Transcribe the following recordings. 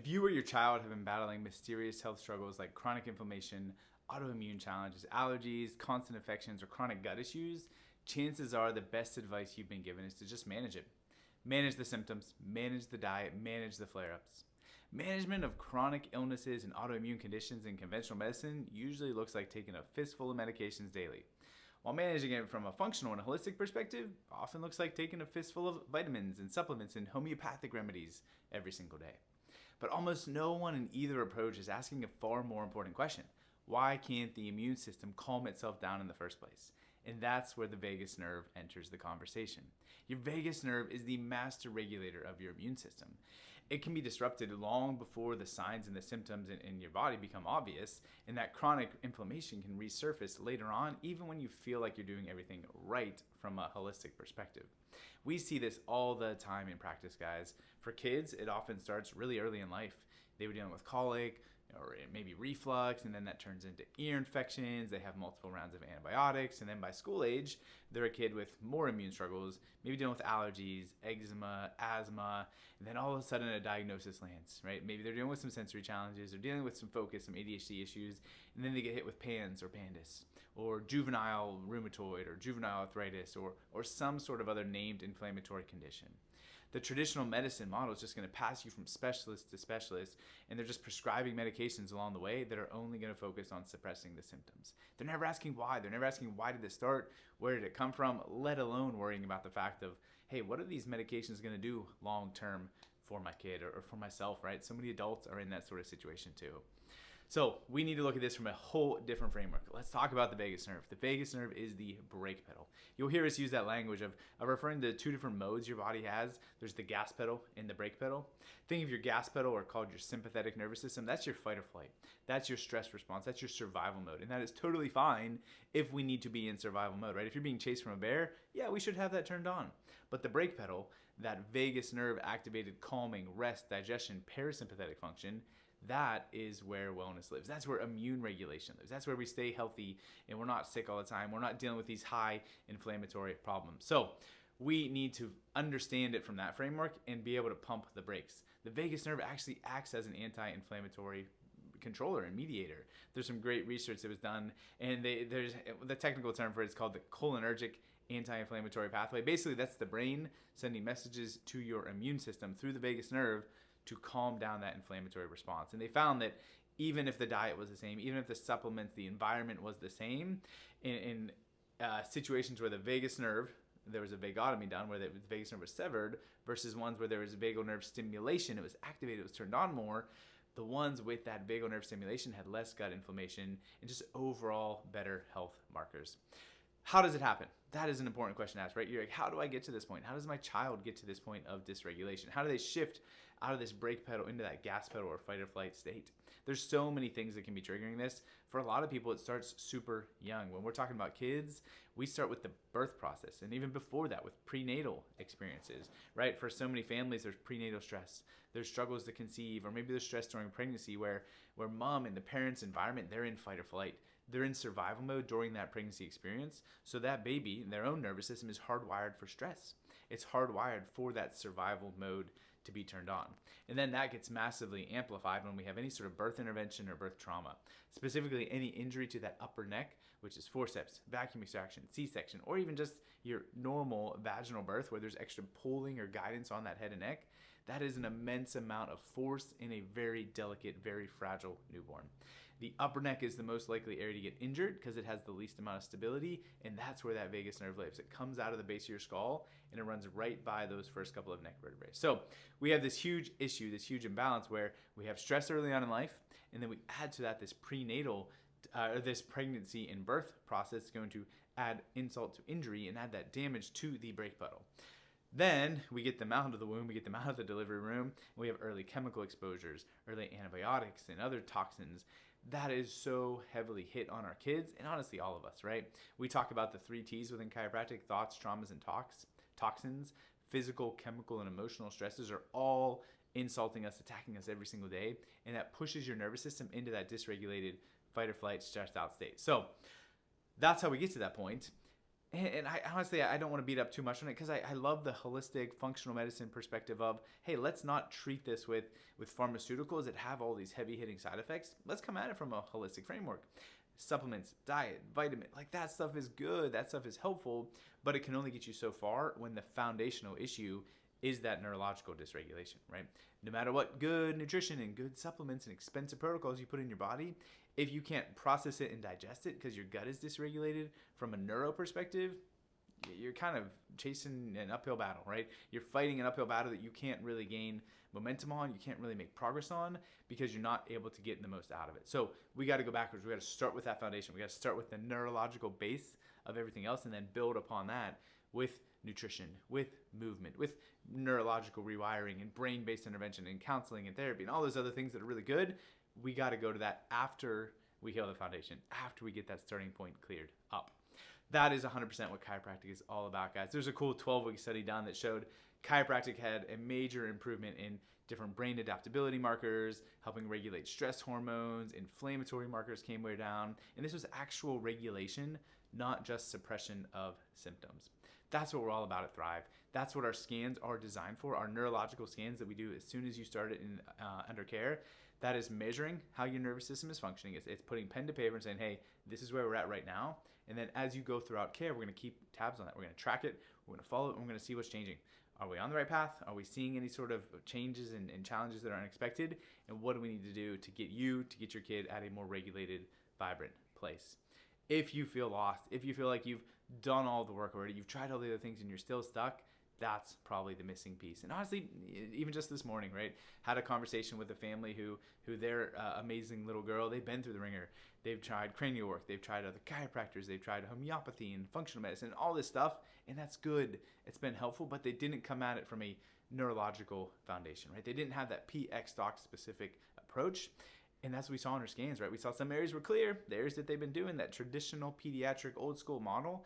If you or your child have been battling mysterious health struggles like chronic inflammation, autoimmune challenges, allergies, constant infections, or chronic gut issues, chances are the best advice you've been given is to just manage it. Manage the symptoms, manage the diet, manage the flare-ups. Management of chronic illnesses and autoimmune conditions in conventional medicine usually looks like taking a fistful of medications daily. While managing it from a functional and holistic perspective often looks like taking a fistful of vitamins and supplements and homeopathic remedies every single day. But almost no one in either approach is asking a far more important question. Why can't the immune system calm itself down in the first place? And that's where the vagus nerve enters the conversation. Your vagus nerve is the master regulator of your immune system. It can be disrupted long before the signs and the symptoms in your body become obvious, and that chronic inflammation can resurface later on, even when you feel like you're doing everything right from a holistic perspective. We see this all the time in practice, guys. For kids, it often starts really early in life. They were dealing with colic, or maybe reflux, and then that turns into ear infections. They have multiple rounds of antibiotics, and then by school age, they're a kid with more immune struggles, maybe dealing with allergies, eczema, asthma, and then all of a sudden a diagnosis lands, right? Maybe they're dealing with some sensory challenges, they're dealing with some focus, some ADHD issues, and then they get hit with PANS or PANDAS, or juvenile rheumatoid, or juvenile arthritis, or some sort of other named inflammatory condition. The traditional medicine model is just going to pass you from specialist to specialist, and they're just prescribing medications along the way that are only going to focus on suppressing the symptoms. They're never asking why. They're never asking why did this start, where did it come from, let alone worrying about the fact of, hey, what are these medications going to do long term for my kid or for myself, right? So many adults are in that sort of situation too. So we need to look at this from a whole different framework. Let's talk about the vagus nerve. The vagus nerve is the brake pedal. You'll hear us use that language of referring to two different modes your body has. There's the gas pedal and the brake pedal. Think of your gas pedal, or called your sympathetic nervous system. That's your fight or flight. That's your stress response. That's your survival mode. And that is totally fine if we need to be in survival mode, right? If you're being chased from a bear, yeah, we should have that turned on. But the brake pedal, that vagus nerve activated calming, rest, digestion, parasympathetic function, that is where wellness lives. That's where immune regulation lives. That's where we stay healthy and we're not sick all the time. We're not dealing with these high inflammatory problems. So we need to understand it from that framework and be able to pump the brakes. The vagus nerve actually acts as an anti-inflammatory controller and mediator. There's some great research that was done, and there's the technical term for it is called the cholinergic anti-inflammatory pathway. Basically, that's the brain sending messages to your immune system through the vagus nerve to calm down that inflammatory response. And they found that even if the diet was the same, even if the supplements, the environment was the same, in situations where the vagus nerve, there was a vagotomy done where the vagus nerve was severed, versus ones where there was vagal nerve stimulation, it was activated, it was turned on more, the ones with that vagal nerve stimulation had less gut inflammation and just overall better health markers. How does it happen? That is an important question to ask, right? You're like, how do I get to this point? How does my child get to this point of dysregulation? How do they shift out of this brake pedal into that gas pedal or fight or flight state? There's so many things that can be triggering this. For a lot of people, it starts super young. When we're talking about kids, we start with the birth process, and even before that with prenatal experiences, right? For so many families, there's prenatal stress. There's struggles to conceive, or maybe there's stress during pregnancy where mom and the parents' environment, they're in fight or flight. They're in survival mode during that pregnancy experience. So that baby, their own nervous system, is hardwired for stress. It's hardwired for that survival mode to be turned on. And then that gets massively amplified when we have any sort of birth intervention or birth trauma, specifically any injury to that upper neck, which is forceps, vacuum extraction, C-section, or even just your normal vaginal birth where there's extra pulling or guidance on that head and neck. That is an immense amount of force in a very delicate, very fragile newborn. The upper neck is the most likely area to get injured because it has the least amount of stability, and that's where that vagus nerve lives. It comes out of the base of your skull and it runs right by those first couple of neck vertebrae. So we have this huge issue, this huge imbalance where we have stress early on in life, and then we add to that this prenatal this pregnancy and birth process is going to add insult to injury and add that damage to the brake pedal. Then we get them out of the womb, we get them out of the delivery room, and we have early chemical exposures, early antibiotics and other toxins. That is so heavily hit on our kids, and honestly all of us, right? We talk about the 3 T's within chiropractic: thoughts, traumas, and toxins. Physical, chemical, and emotional stresses are all insulting us, attacking us every single day, and that pushes your nervous system into that dysregulated fight or flight, stressed out state. So that's how we get to that point. And I honestly, I don't want to beat up too much on it because I love the holistic functional medicine perspective of, hey, let's not treat this with pharmaceuticals that have all these heavy hitting side effects. Let's come at it from a holistic framework. Supplements, diet, vitamin, like that stuff is good. That stuff is helpful, but it can only get you so far when the foundational issue is that neurological dysregulation, right? No matter what good nutrition and good supplements and expensive protocols you put in your body, if you can't process it and digest it because your gut is dysregulated from a neuro perspective, you're kind of chasing an uphill battle, right? You're fighting an uphill battle that you can't really gain momentum on, you can't really make progress on because you're not able to get the most out of it. So we got to go backwards. We got to start with that foundation. We got to start with the neurological base of everything else and then build upon that with nutrition, with movement, with neurological rewiring and brain-based intervention and counseling and therapy and all those other things that are really good. We got to go to that after we heal the foundation, after we get that starting point cleared up. That is 100% what chiropractic is all about, guys. There's a cool 12-week study done that showed chiropractic had a major improvement in different brain adaptability markers, helping regulate stress hormones, inflammatory markers came way down, and this was actual regulation, not just suppression of symptoms. That's what we're all about at Thrive. That's what our scans are designed for, our neurological scans that we do as soon as you start it in under care. That is measuring how your nervous system is functioning. It's putting pen to paper and saying, hey, this is where we're at right now. And then as you go throughout care, we're going to keep tabs on that. We're going to track it. We're going to follow it. And we're going to see what's changing. Are we on the right path? Are we seeing any sort of changes and challenges that are unexpected? And what do we need to do to get your kid at a more regulated, vibrant place? If you feel lost, if you feel like you've done all the work already, you've tried all the other things and you're still stuck, that's probably the missing piece. And honestly, even just this morning, right, had a conversation with a family who their amazing little girl, they've been through the ringer. They've tried cranial work, they've tried other chiropractors, they've tried homeopathy and functional medicine and all this stuff, and that's good. It's been helpful, but they didn't come at it from a neurological foundation, right? They didn't have that PX doc specific approach. And that's what we saw in our scans, right? We saw some areas were clear. The areas that they've been doing, that traditional pediatric old school model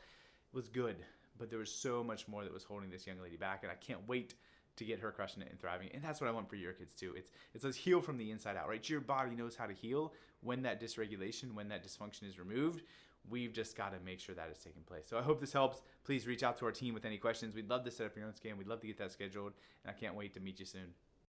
was good. But there was so much more that was holding this young lady back. And I can't wait to get her crushing it and thriving. And that's what I want for your kids too. It's a heal from the inside out, right? Your body knows how to heal when that dysregulation, when that dysfunction is removed. We've just got to make sure that is taking place. So I hope this helps. Please reach out to our team with any questions. We'd love to set up your own scan. We'd love to get that scheduled. And I can't wait to meet you soon.